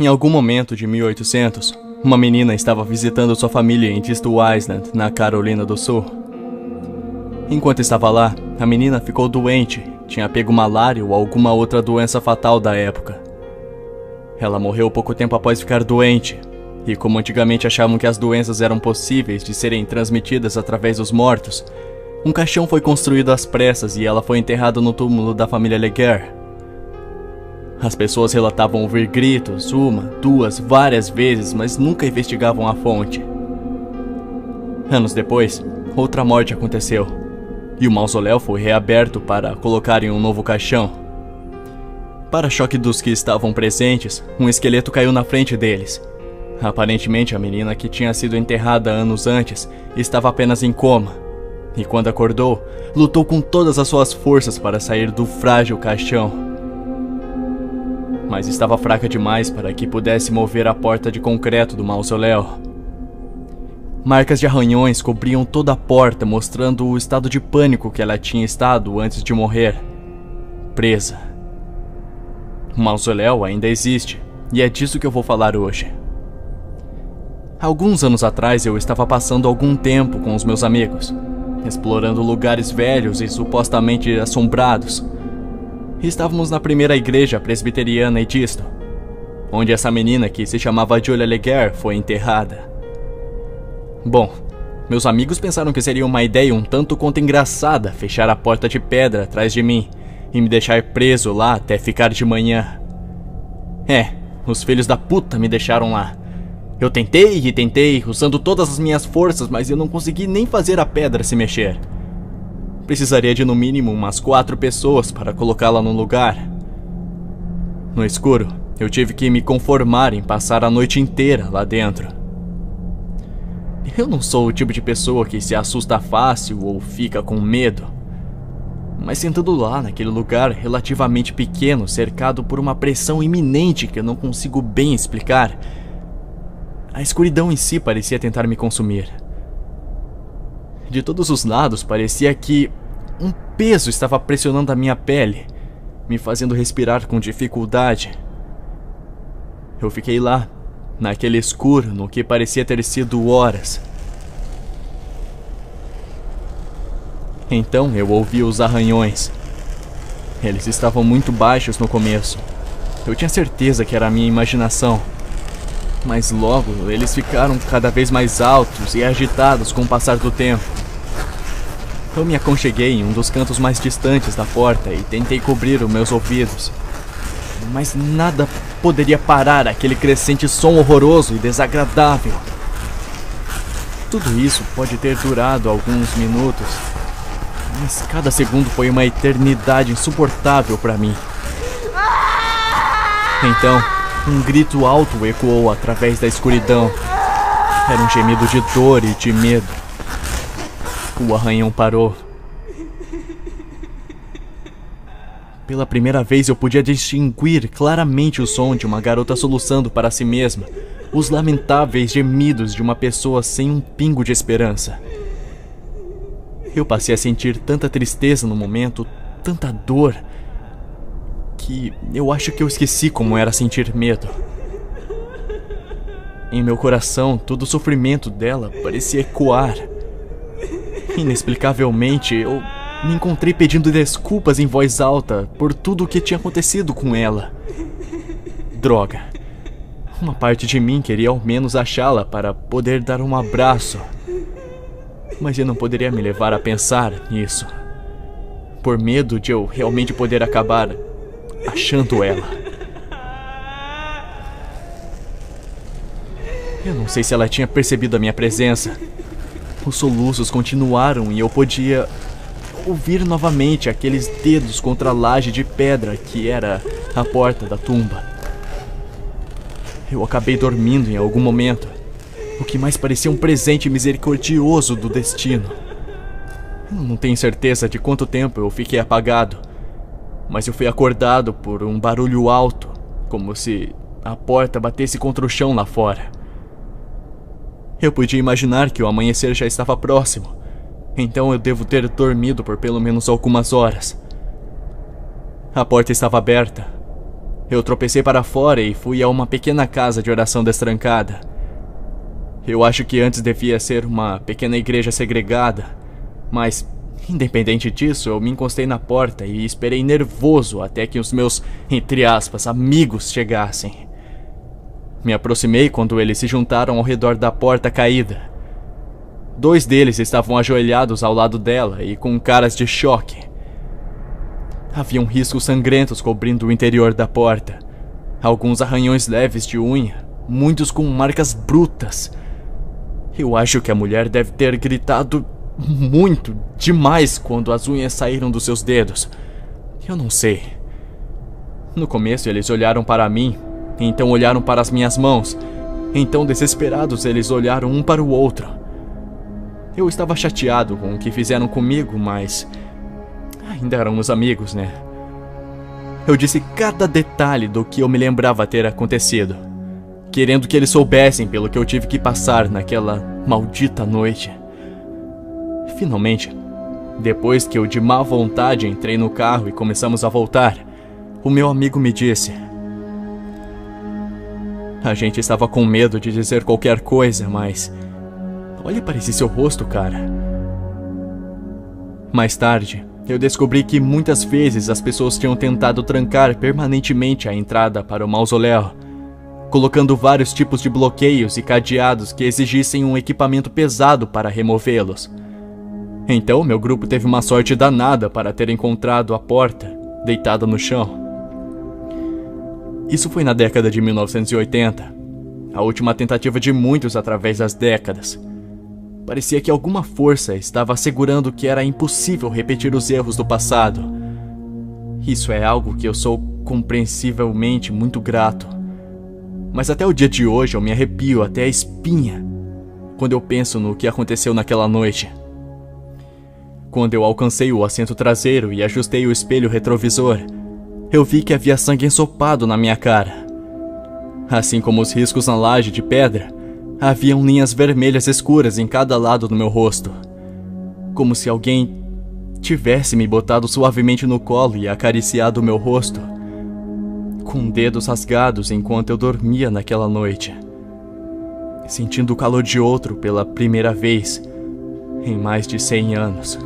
Em algum momento de 1800, uma menina estava visitando sua família em Tistle Island, na Carolina do Sul. Enquanto estava lá, a menina ficou doente, tinha pego malária ou alguma outra doença fatal da época. Ela morreu pouco tempo após ficar doente, e como antigamente achavam que as doenças eram possíveis de serem transmitidas através dos mortos, um caixão foi construído às pressas e ela foi enterrada no túmulo da família Leguer. As pessoas relatavam ouvir gritos, uma, duas, várias vezes, mas nunca investigavam a fonte. Anos depois, outra morte aconteceu, e o mausoléu foi reaberto para colocarem um novo caixão. Para choque dos que estavam presentes, um esqueleto caiu na frente deles. Aparentemente, a menina que tinha sido enterrada anos antes estava apenas em coma, e quando acordou, lutou com todas as suas forças para sair do frágil caixão. Mas estava fraca demais para que pudesse mover a porta de concreto do mausoléu. Marcas de arranhões cobriam toda a porta, mostrando o estado de pânico que ela tinha estado antes de morrer. Presa. O mausoléu ainda existe, e é disso que eu vou falar hoje. Alguns anos atrás eu estava passando algum tempo com os meus amigos, explorando lugares velhos e supostamente assombrados. Estávamos na primeira igreja presbiteriana em Tistle, onde essa menina que se chamava Julia Leguer foi enterrada. Bom, meus amigos pensaram que seria uma ideia um tanto quanto engraçada fechar a porta de pedra atrás de mim e me deixar preso lá até ficar de manhã. Os filhos da puta me deixaram lá. Eu tentei e tentei, usando todas as minhas forças, mas eu não consegui nem fazer a pedra se mexer. Precisaria de no mínimo umas 4 pessoas para colocá-la no lugar. No escuro, eu tive que me conformar em passar a noite inteira lá dentro. Eu não sou o tipo de pessoa que se assusta fácil ou fica com medo. Mas sentando lá naquele lugar relativamente pequeno, cercado por uma pressão iminente que eu não consigo bem explicar, a escuridão em si parecia tentar me consumir. De todos os lados parecia que um peso estava pressionando a minha pele, me fazendo respirar com dificuldade. Eu fiquei lá, naquele escuro, no que parecia ter sido horas. Então eu ouvi os arranhões. Eles estavam muito baixos no começo. Eu tinha certeza que era a minha imaginação. Mas logo eles ficaram cada vez mais altos e agitados com o passar do tempo. Eu me aconcheguei em um dos cantos mais distantes da porta e tentei cobrir os meus ouvidos. Mas nada poderia parar aquele crescente som horroroso e desagradável. Tudo isso pode ter durado alguns minutos, mas cada segundo foi uma eternidade insuportável para mim. Então, um grito alto ecoou através da escuridão. Era um gemido de dor e de medo. O arranhão parou. Pela primeira vez eu podia distinguir claramente o som de uma garota soluçando para si mesma, os lamentáveis gemidos de uma pessoa sem um pingo de esperança. Eu passei a sentir tanta tristeza no momento, tanta dor, que eu acho que eu esqueci como era sentir medo. Em meu coração, todo o sofrimento dela parecia ecoar. Inexplicavelmente, eu me encontrei pedindo desculpas em voz alta por tudo o que tinha acontecido com ela. Droga. Uma parte de mim queria ao menos achá-la para poder dar um abraço. Mas eu não poderia me levar a pensar nisso, por medo de eu realmente poder acabar achando ela. Eu não sei se ela tinha percebido a minha presença. Os soluços continuaram e eu podia ouvir novamente aqueles dedos contra a laje de pedra que era a porta da tumba. Eu acabei dormindo em algum momento, o que mais parecia um presente misericordioso do destino. Eu não tenho certeza de quanto tempo eu fiquei apagado, mas eu fui acordado por um barulho alto, como se a porta batesse contra o chão lá fora. Eu podia imaginar que o amanhecer já estava próximo, então eu devo ter dormido por pelo menos algumas horas. A porta estava aberta. Eu tropecei para fora e fui a uma pequena casa de oração destrancada. Eu acho que antes devia ser uma pequena igreja segregada, mas, independente disso, eu me encostei na porta e esperei nervoso até que os meus, entre aspas, amigos chegassem. Me aproximei quando eles se juntaram ao redor da porta caída. 2 deles estavam ajoelhados ao lado dela e com caras de choque. Haviam riscos sangrentos cobrindo o interior da porta. Alguns arranhões leves de unha, muitos com marcas brutas. Eu acho que a mulher deve ter gritado muito, demais, quando as unhas saíram dos seus dedos. Eu não sei. No começo eles olharam para mim, então olharam para as minhas mãos. Então, desesperados, eles olharam um para o outro. Eu estava chateado com o que fizeram comigo, mas ainda éramos amigos, né? Eu disse cada detalhe do que eu me lembrava ter acontecido, querendo que eles soubessem pelo que eu tive que passar naquela maldita noite. Finalmente, depois que eu de má vontade entrei no carro e começamos a voltar, o meu amigo me disse: a gente estava com medo de dizer qualquer coisa, mas olha para esse seu rosto, cara. Mais tarde, eu descobri que muitas vezes as pessoas tinham tentado trancar permanentemente a entrada para o mausoléu, colocando vários tipos de bloqueios e cadeados que exigissem um equipamento pesado para removê-los. Então, meu grupo teve uma sorte danada para ter encontrado a porta deitada no chão. Isso foi na década de 1980, a última tentativa de muitos através das décadas. Parecia que alguma força estava assegurando que era impossível repetir os erros do passado. Isso é algo que eu sou compreensivelmente muito grato. Mas até o dia de hoje eu me arrepio até a espinha quando eu penso no que aconteceu naquela noite. Quando eu alcancei o assento traseiro e ajustei o espelho retrovisor, eu vi que havia sangue ensopado na minha cara. Assim como os riscos na laje de pedra, haviam linhas vermelhas escuras em cada lado do meu rosto. Como se alguém tivesse me botado suavemente no colo e acariciado o meu rosto, com dedos rasgados enquanto eu dormia naquela noite, sentindo o calor de outro pela primeira vez em mais de 100 anos.